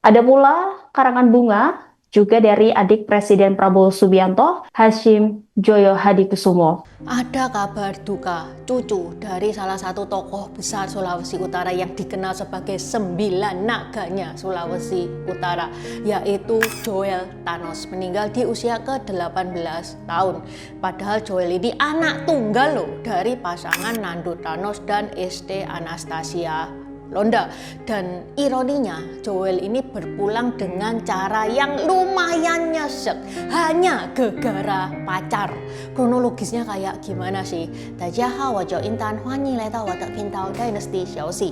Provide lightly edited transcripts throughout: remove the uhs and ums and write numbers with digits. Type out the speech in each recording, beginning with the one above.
Ada pula karangan bunga juga dari adik Presiden Prabowo Subianto, Hashim Joyo Hadikusumo. Ada kabar duka cucu dari salah satu tokoh besar Sulawesi Utara yang dikenal sebagai sembilan naganya Sulawesi Utara, yaitu Joel Thanos, meninggal di usia ke-18 tahun. Padahal Joel ini anak tunggal loh dari pasangan Nando Thanos dan Esti Anastasia Londa. Dan ironinya Joel ini berpulang dengan cara yang lumayan nyesek, hanya gegara pacar. Kronologisnya kayak gimana sih? Dajaha wajo intan hwanyi leta watak pintau dynasty xiaoxi.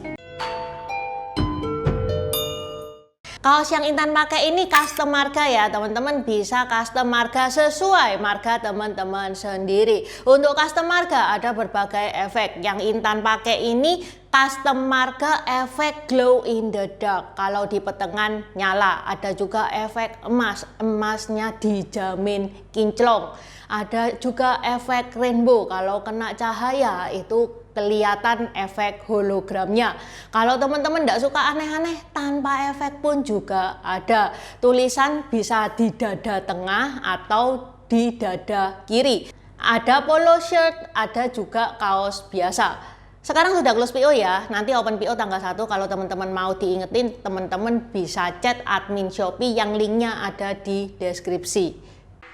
Kaos yang Intan pakai ini custom marga ya, teman-teman bisa custom marga sesuai marga teman-teman sendiri. Untuk custom marga ada berbagai efek. Yang Intan pakai ini custom marga efek glow in the dark. Kalau di petengan nyala. Ada juga efek emas, emasnya dijamin kinclong. Ada juga efek rainbow, kalau kena cahaya itu kelihatan efek hologramnya. Kalau teman-teman tidak suka aneh-aneh, tanpa efek pun juga ada. Tulisan bisa di dada tengah atau di dada kiri. Ada polo shirt, ada juga kaos biasa. Sekarang sudah close PO ya, nanti open PO tanggal 1. Kalau teman-teman mau diingetin, teman-teman bisa chat admin Shopee yang linknya ada di deskripsi.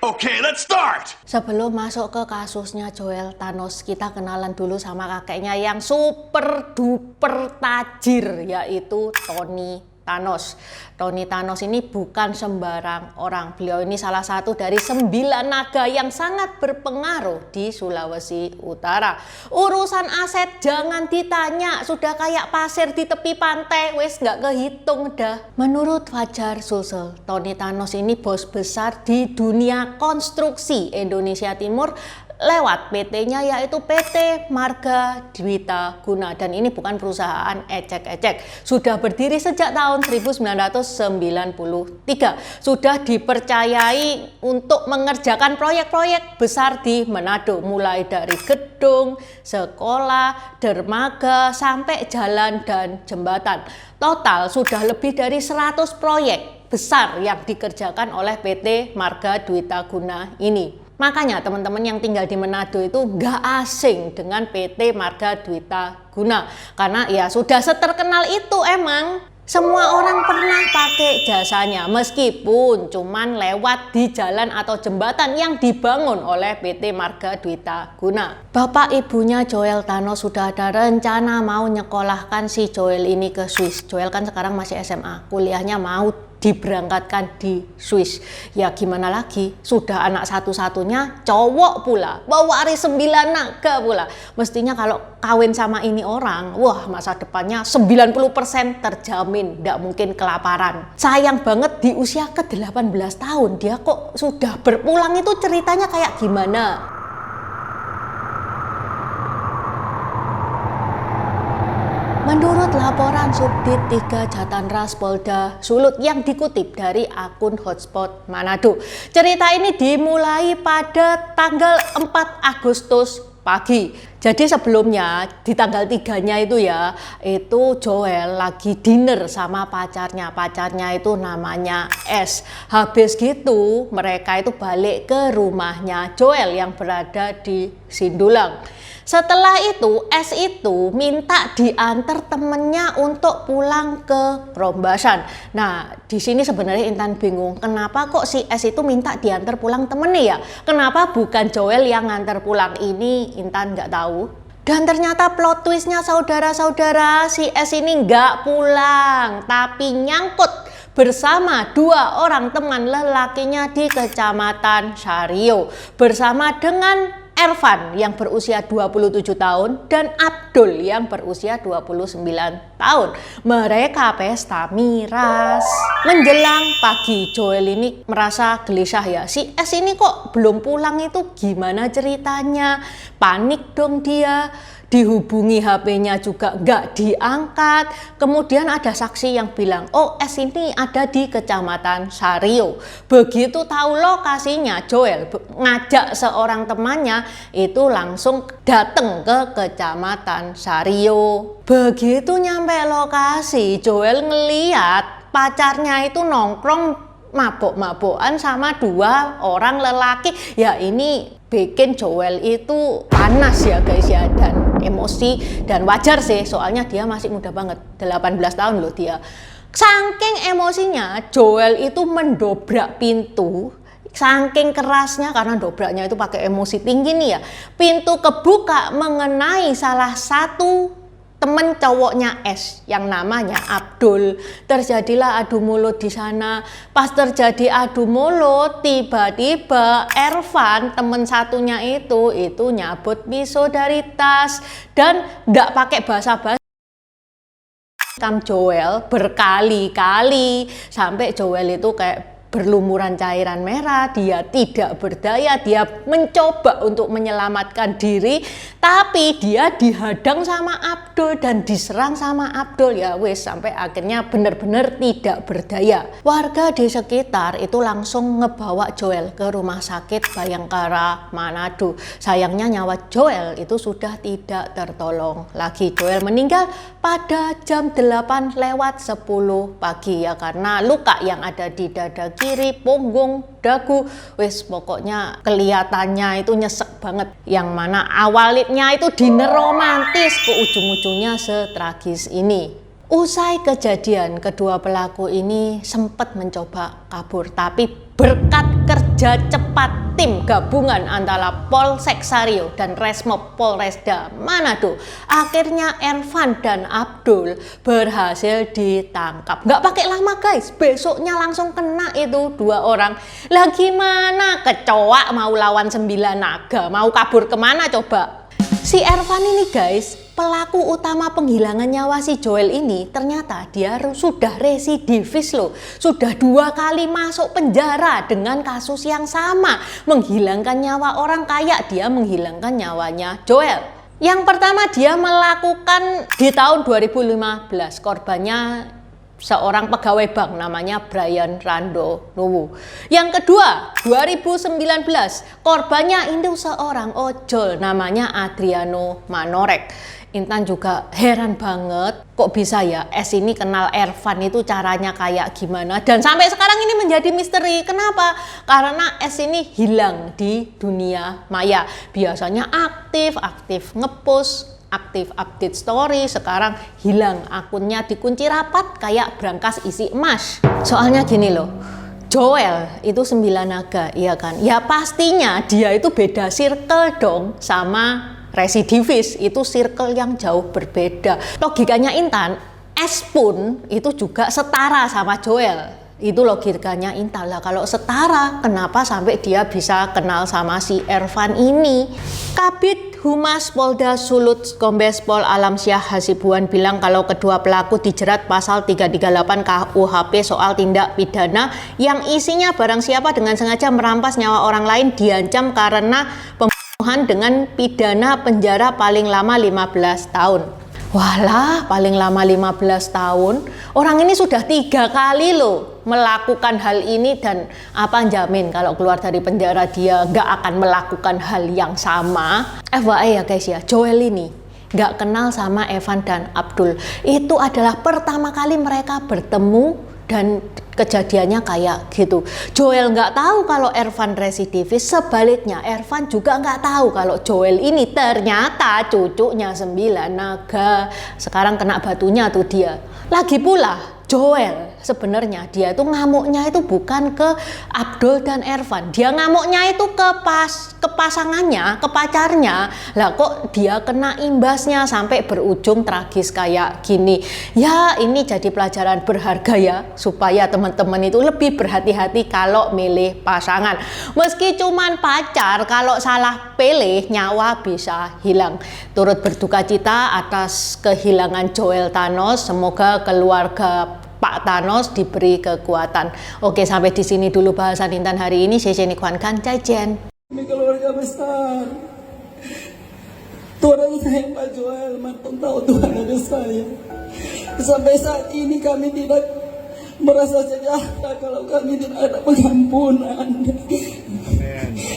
Oke, let's start! Sebelum masuk ke kasusnya Joel Thanos, kita kenalan dulu sama kakeknya yang super duper tajir, yaitu Tony Thanos. Tony Thanos ini bukan sembarang orang. Beliau ini salah satu dari 9 naga yang sangat berpengaruh di Sulawesi Utara. Urusan aset jangan ditanya, sudah kayak pasir di tepi pantai, wes nggak kehitung dah. Menurut Fajar Sulsel, Tony Thanos ini bos besar di dunia konstruksi Indonesia Timur lewat PT-nya, yaitu PT Marga Dwita Guna. Dan ini bukan perusahaan ecek-ecek. Sudah berdiri sejak tahun 1993. Sudah dipercayai untuk mengerjakan proyek-proyek besar di Manado, mulai dari gedung, sekolah, dermaga, sampai jalan dan jembatan. Total sudah lebih dari 100 proyek besar yang dikerjakan oleh PT Marga Dwita Guna ini. Makanya teman-teman yang tinggal di Manado itu nggak asing dengan PT Marga Dwita Guna. Karena ya sudah seterkenal itu emang. Semua orang pernah pakai jasanya, meskipun cuman lewat di jalan atau jembatan yang dibangun oleh PT Marga Dwita Guna. Bapak ibunya Joel Thanos sudah ada rencana mau nyekolahkan si Joel ini ke Swiss. Joel kan sekarang masih SMA, kuliahnya mau diberangkatkan di Swiss. Ya gimana lagi, sudah anak satu-satunya, cowok pula, pewaris 9 naga pula. Mestinya kalau kawin sama ini orang, wah masa depannya 90% terjamin, tidak mungkin kelaparan. Sayang banget di usia ke-18 tahun dia kok sudah berpulang, itu ceritanya kayak gimana? Menurut laporan Subdit 3 Jatanras Polda Sulut yang dikutip dari akun Hotspot Manado, cerita ini dimulai pada tanggal 4 Agustus pagi. Jadi sebelumnya di tanggal 3-nya itu Joel lagi dinner sama pacarnya itu namanya S. Habis gitu mereka itu balik ke rumahnya Joel yang berada di Sindulang. Setelah itu S itu minta diantar temennya untuk pulang ke Rombasan. Nah di sini sebenarnya Intan bingung, kenapa kok si S itu minta diantar pulang temennya ya? Kenapa bukan Joel yang ngantar pulang? Ini Intan nggak tahu. Dan ternyata plot twistnya saudara-saudara, si S ini nggak pulang, tapi nyangkut bersama 2 orang teman lelakinya di Kecamatan Sario, bersama dengan Ervan yang berusia 27 tahun dan Abdul yang berusia 29 tahun. Mereka pesta miras. Menjelang pagi Joel ini merasa gelisah ya, si S ini kok belum pulang, itu gimana ceritanya? Panik dong dia. Dihubungi HP-nya juga nggak diangkat. Kemudian ada saksi yang bilang, oh S ini ada di Kecamatan Sario. Begitu tahu lokasinya, Joel ngajak seorang temannya itu langsung datang ke Kecamatan Sario. Begitu nyampe lokasi, Joel ngeliat pacarnya itu nongkrong mabok-mabokan sama 2 orang lelaki. Ya ini bikin Joel itu panas ya guys ya, dan emosi, dan wajar sih soalnya dia masih muda banget, 18 tahun loh dia. Saking emosinya Joel itu mendobrak pintu. Saking kerasnya, karena dobraknya itu pakai emosi tinggi nih ya, pintu kebuka mengenai salah satu temen cowoknya S yang namanya Abdul. Terjadilah adu mulut di sana. Pas terjadi adu mulut, tiba-tiba Ervan temen satunya itu nyabut pisau dari tas dan nggak pakai basa-basi Joel berkali-kali sampai Joel itu kayak berlumuran cairan merah, dia tidak berdaya, dia mencoba untuk menyelamatkan diri, tapi dia dihadang sama Abdul dan diserang sama Abdul. Ya wes, sampai akhirnya benar-benar tidak berdaya. Warga di sekitar itu langsung ngebawa Joel ke rumah sakit Bayangkara Manado. Sayangnya nyawa Joel itu sudah tidak tertolong lagi. Joel meninggal pada jam 8:10 pagi ya, karena luka yang ada di dada kiri, punggung, dagu, wes pokoknya kelihatannya itu nyesek banget. Yang mana awalnya itu diner romantis, ke ujung-ujungnya setragis ini. Usai kejadian, kedua pelaku ini sempat mencoba kabur, tapi berkat kerja cepat tim gabungan antara Polsek Sario dan Resmob Polresta Manado, akhirnya Ervan dan Abdul berhasil ditangkap. Nggak pakai lama guys, besoknya langsung kena itu 2 orang. Lah gimana kecoa mau lawan 9 naga, mau kabur kemana coba? Si Ervan ini guys, pelaku utama penghilangan nyawa si Joel ini, ternyata dia sudah residivis loh. Sudah 2 kali masuk penjara dengan kasus yang sama. Menghilangkan nyawa orang kaya, dia menghilangkan nyawanya Joel. Yang pertama dia melakukan di tahun 2015, korbannya seorang pegawai bank namanya Brian Rando Nuwu. Yang kedua 2019, korbannya itu seorang ojol namanya Adriano Manorek. Intan juga heran banget kok bisa ya S ini kenal Ervan itu caranya kayak gimana, dan sampai sekarang ini menjadi misteri. Kenapa? Karena S ini hilang di dunia maya. Biasanya aktif ngepost, aktif update story, sekarang hilang, akunnya dikunci rapat kayak brankas isi emas. Soalnya gini loh, Joel itu 9 naga, iya kan? Ya pastinya dia itu beda circle dong sama residivis, itu circle yang jauh berbeda. Logikanya Intan, S pun itu juga setara sama Joel. Itu logikanya Intan lah, kalau setara kenapa sampai dia bisa kenal sama si Ervan ini? Kabid Humas Polda Sulut Kombes Pol Alamsyah Hasibuan bilang kalau kedua pelaku dijerat pasal 338 KUHP soal tindak pidana yang isinya barang siapa dengan sengaja merampas nyawa orang lain diancam karena pembunuhan dengan pidana penjara paling lama 15 tahun. Walah, paling lama 15 tahun. Orang ini sudah 3 kali loh melakukan hal ini, dan apa jamin kalau keluar dari penjara dia nggak akan melakukan hal yang sama. FYI ya guys ya, Joel ini nggak kenal sama Ervan dan Abdul. Itu adalah pertama kali mereka bertemu dan kejadiannya kayak gitu. Joel nggak tahu kalau Ervan residivis, sebaliknya Ervan juga nggak tahu kalau Joel ini ternyata cucunya 9 naga. Sekarang kena batunya tuh dia. Lagi pula Joel sebenarnya dia itu ngamuknya itu bukan ke Abdul dan Ervan, dia ngamuknya itu ke pasangannya, ke pacarnya. Lah kok dia kena imbasnya sampai berujung tragis kayak gini. Ya ini jadi pelajaran berharga ya, supaya teman-teman itu lebih berhati-hati kalau milih pasangan. Meski cuman pacar, kalau salah pilih nyawa bisa hilang. Turut berduka cita atas kehilangan Joel Thanos, semoga keluarga Pak Thanos diberi kekuatan. Oke, sampai di sini dulu bahasan Intan hari ini. Saya Jenny Kwan Kan, Caijen. Kami keluarga besar. Tuhan sayang Pak Joel, Martin tahu Tuhan ada saya. Sampai saat ini kami tidak merasa sejahtera kalau kami tidak ada pengampunan.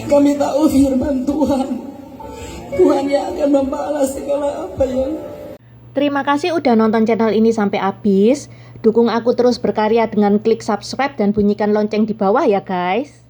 Kami tahu firman Tuhan. Tuhan yang akan membalas segala apa yang. Terima kasih udah nonton channel ini sampai habis. Dukung aku terus berkarya dengan klik subscribe dan bunyikan lonceng di bawah ya guys.